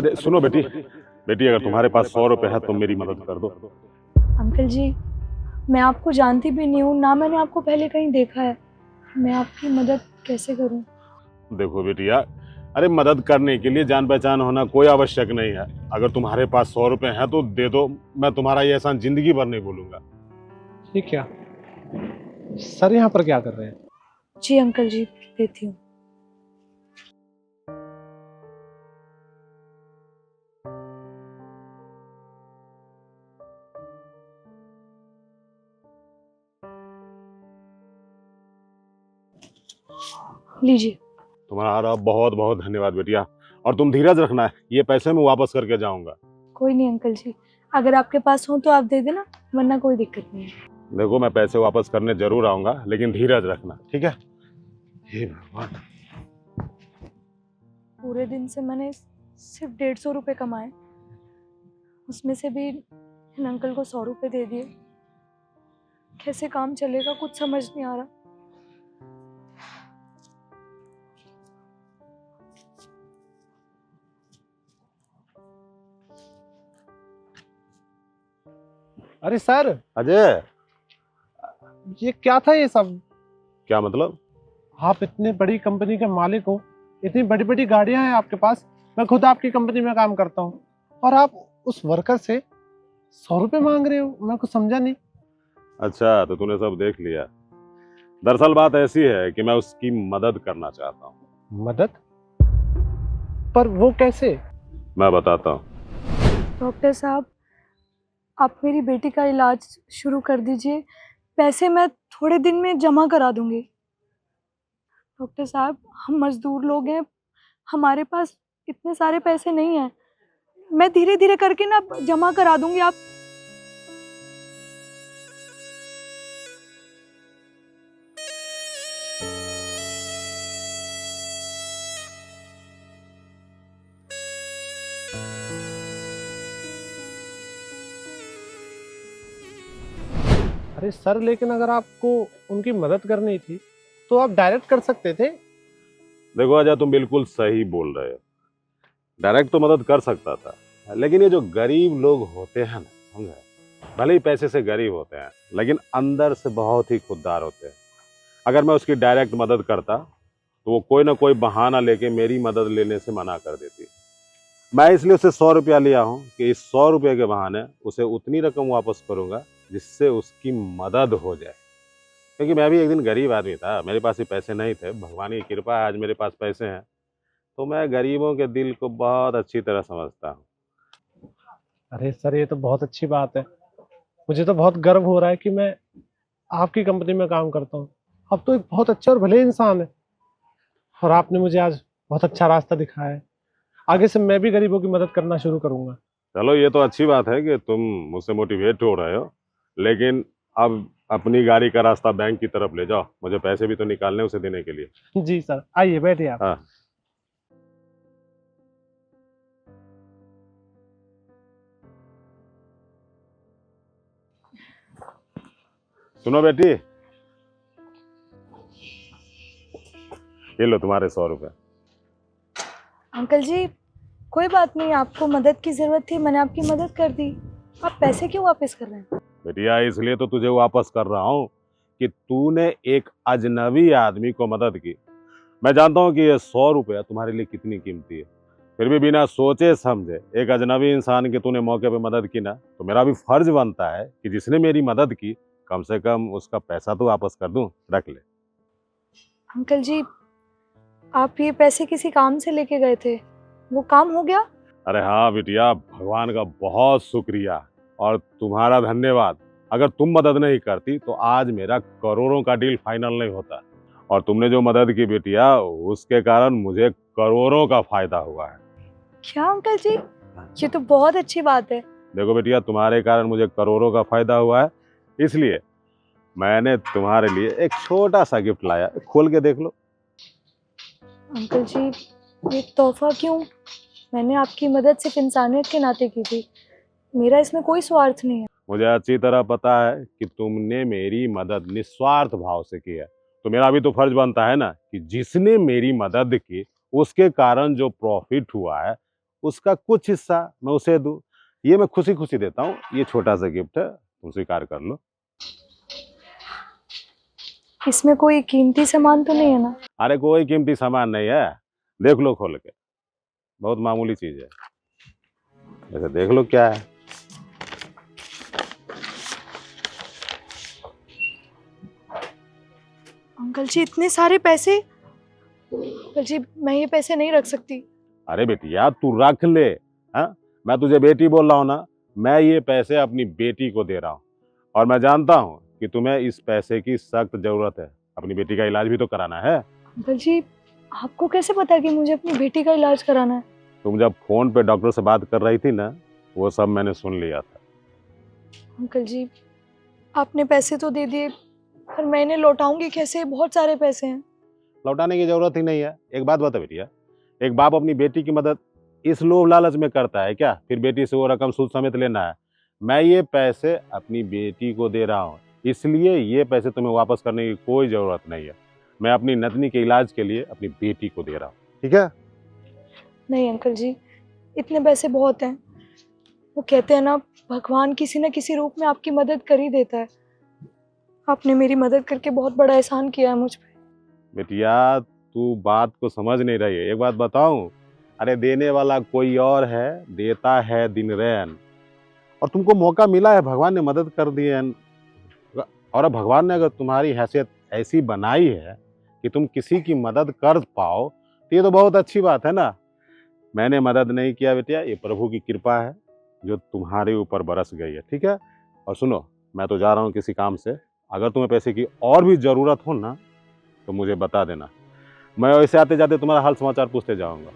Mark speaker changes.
Speaker 1: अरे सुनो बेटी, बेटी अगर तुम्हारे पास 100 रुपए है तो मेरी मदद कर दो।
Speaker 2: अंकल जी, मैं आपको जानती भी नहीं हूँ, ना मैंने आपको पहले कहीं देखा है। मैं आपकी मदद कैसे करूँ?
Speaker 1: देखो बेटिया, अरे मदद करने के लिए जान पहचान होना कोई आवश्यक नहीं है। अगर तुम्हारे पास 100 रुपए हैं तो दे दो, मैं तुम्हारा ये एहसान जिंदगी भर नहीं भूलूंगा।
Speaker 3: ये क्या सर, यहाँ पर क्या कर रहे हैं?
Speaker 2: जी अंकल जी, देती हूँ। लीजिए।
Speaker 1: तुम्हारा बहुत बहुत धन्यवाद बेटिया, और तुम धीरज रखना है, ये पैसे मैं वापस करके जाऊंगा।
Speaker 2: कोई नहीं अंकल जी, अगर आपके पास हो तो आप दे देना, वरना कोई दिक्कत नहीं है।
Speaker 1: देखो मैं पैसे वापस करने जरूर आऊंगा, लेकिन धीरज रखना, ठीक है? हे भगवान।
Speaker 2: पूरे दिन से मैंने सिर्फ 150 रुपये कमाए, उसमें से भी इन अंकल को 100 रुपये दे दिए। कैसे काम चलेगा कुछ समझ नहीं आ रहा।
Speaker 3: अरे सर,
Speaker 1: अजय,
Speaker 3: ये क्या था ये सब?
Speaker 1: क्या मतलब?
Speaker 3: आप इतनी बड़ी कंपनी के मालिक हो, इतनी बड़ी बड़ी गाड़ियां हैं आपके पास, मैं खुद आपकी कंपनी में काम करता हूँ, और आप उस वर्कर से 100 रुपये मांग रहे हो? मैं कुछ समझा नहीं।
Speaker 1: अच्छा, तो तूने सब देख लिया। दरअसल बात ऐसी है कि मैं उसकी मदद करना चाहता हूँ।
Speaker 3: मदद? पर वो कैसे?
Speaker 1: मैं बताता हूँ।
Speaker 2: डॉक्टर साहब, आप मेरी बेटी का इलाज शुरू कर दीजिए, पैसे मैं थोड़े दिन में जमा करा दूंगी। डॉक्टर साहब, हम मजदूर लोग हैं, हमारे पास इतने सारे पैसे नहीं हैं। मैं धीरे धीरे करके ना जमा करा दूंगी। आप
Speaker 3: अरे सर, लेकिन अगर आपको उनकी मदद करनी थी तो आप डायरेक्ट कर सकते थे।
Speaker 1: देखो अजय, तुम बिल्कुल सही बोल रहे हो। डायरेक्ट तो मदद कर सकता था, लेकिन ये जो गरीब लोग होते हैं ना, समझे, भले ही पैसे से गरीब होते हैं लेकिन अंदर से बहुत ही खुददार होते हैं। अगर मैं उसकी डायरेक्ट मदद करता तो वो कोई ना कोई बहाना लेके मेरी मदद लेने से मना कर देती। मैं इसलिए उससे 100 रुपया लिया हूँ कि इस 100 रुपये के बहाने उसे उतनी रकम वापस करूंगा जिससे उसकी मदद हो जाए। क्योंकि मैं भी एक दिन गरीब आदमी था, मेरे पास भी पैसे नहीं थे। भगवान की कृपा है आज मेरे पास पैसे हैं, तो मैं गरीबों के दिल को बहुत अच्छी तरह समझता हूँ।
Speaker 3: अरे सर, ये तो बहुत अच्छी बात है। मुझे तो बहुत गर्व हो रहा है कि मैं आपकी कंपनी में काम करता हूँ। आप तो एक बहुत अच्छे और भले इंसान है, और आपने मुझे आज बहुत अच्छा रास्ता दिखाया है। आगे से मैं भी गरीबों की मदद करना शुरू करूंगा।
Speaker 1: चलो ये तो अच्छी बात है कि तुम मुझसे मोटिवेट हो रहे हो, लेकिन अब अपनी गाड़ी का रास्ता बैंक की तरफ ले जाओ, मुझे पैसे भी तो निकालने उसे देने के लिए।
Speaker 3: जी सर, आइए बैठिए आप।
Speaker 1: हाँ। सुनो बेटी, ये लो तुम्हारे 100 रुपए।
Speaker 2: अंकल जी, कोई बात नहीं, आपको मदद की ज़रूरत थी, मैंने आपकी मदद कर दी। आप पैसे क्यों वापस कर रहे हैं?
Speaker 1: बेटिया इसलिए तो तुझे वापस कर रहा हूँ कि तूने एक अजनबी आदमी को मदद की। मैं जानता हूँ कि ये 100 रुपया तुम्हारे लिए कितनी कीमती है, फिर भी बिना सोचे समझे एक अजनबी इंसान की तूने मौके पे मदद की ना, तो मेरा भी फर्ज बनता है कि जिसने मेरी मदद की कम से कम उसका पैसा तो वापस कर दूं। रख ले।
Speaker 2: अंकल जी, आप ये पैसे किसी काम से लेके गए थे, वो काम हो गया?
Speaker 1: अरे हाँ बिटिया, भगवान का बहुत शुक्रिया और तुम्हारा धन्यवाद। अगर तुम मदद नहीं करती तो आज मेरा करोड़ों का डील फाइनल नहीं होता, और तुमने जो मदद की बेटिया उसके कारण मुझे करोड़ों का फायदा हुआ है।
Speaker 2: क्या अंकल जी, ये तो बहुत अच्छी बात है।
Speaker 1: देखो बेटिया, तुम्हारे कारण मुझे करोड़ों का फायदा हुआ है, इसलिए मैंने तुम्हारे लिए एक छोटा सा गिफ्ट लाया, खोल के देख लो।
Speaker 2: अंकल जी, ये तोहफा क्यों? मैंने आपकी मदद सिर्फ इंसानियत के नाते की थी, मेरा इसमें कोई स्वार्थ नहीं है।
Speaker 1: मुझे अच्छी तरह पता है कि तुमने मेरी मदद निस्वार्थ भाव से की है, तो मेरा भी तो फर्ज बनता है ना कि जिसने मेरी मदद की उसके कारण जो प्रॉफिट हुआ है उसका कुछ हिस्सा मैं उसे दूं, ये मैं खुशी खुशी देता हूँ। ये छोटा सा गिफ्ट है, तुम स्वीकार कर लो।
Speaker 2: इसमें कोई कीमती सामान तो नहीं है ना?
Speaker 1: अरे कोई कीमती सामान नहीं है, देख लो खोल के, बहुत मामूली चीज है। वैसे देख लो क्या है।
Speaker 2: अंकल जी इतने सारे पैसे! अंकल जी मैं ये पैसे नहीं रख सकती।
Speaker 1: अरे बेटिया तू रख ले। हाँ, मैं तुझे बेटी बोल रहा हूँ ना, मैं ये पैसे अपनी बेटी को दे रहा हूँ, और मैं जानता हूँ कि तुम्हें इस पैसे की सख्त जरूरत है। अपनी बेटी का इलाज भी तो कराना है।
Speaker 2: अंकल जी आपको कैसे पता कि मुझे अपनी बेटी का इलाज कराना है?
Speaker 1: तुम जब फोन पे डॉक्टर से बात कर रही थी ना, वो सब मैंने सुन लिया था।
Speaker 2: अंकल जी आपने पैसे तो दे दिए, पर मैं इन्हें लौटाऊंगी कैसे? बहुत सारे पैसे हैं।
Speaker 1: लौटाने की जरूरत ही नहीं है। एक बात बता बेटिया, एक बाप अपनी बेटी की मदद इस लोभ लालच में करता है क्या, फिर बेटी से वो रकम सूद समेत लेना है? मैं ये पैसे अपनी बेटी को दे रहा हूँ, इसलिए ये पैसे तुम्हें वापस करने की कोई जरूरत नहीं है। मैं अपनी नतनी के इलाज के लिए अपनी बेटी को दे रहा हूँ, ठीक है?
Speaker 2: नहीं अंकल जी, इतने पैसे बहुत हैं। वो कहते हैं ना, भगवान किसी न किसी रूप में आपकी मदद कर ही देता है। आपने मेरी मदद करके बहुत बड़ा एहसान किया है मुझ पे।
Speaker 1: बेटिया तू बात को समझ नहीं रही है। एक बात बताऊं, अरे देने वाला कोई और है, देता है दिन रैन। और तुमको मौका मिला है, भगवान ने मदद कर दी है, और अब भगवान ने अगर तुम्हारी हैसियत ऐसी बनाई है कि तुम किसी की मदद कर पाओ, तो ये तो बहुत अच्छी बात है ना। मैंने मदद नहीं किया बेटिया, ये प्रभु की कृपा है जो तुम्हारे ऊपर बरस गई है, ठीक है? और सुनो, मैं तो जा रहा हूँ किसी काम से। अगर तुम्हें पैसे की और भी ज़रूरत हो ना, तो मुझे बता देना। मैं वैसे आते जाते तुम्हारा हाल समाचार पूछते जाऊँगा।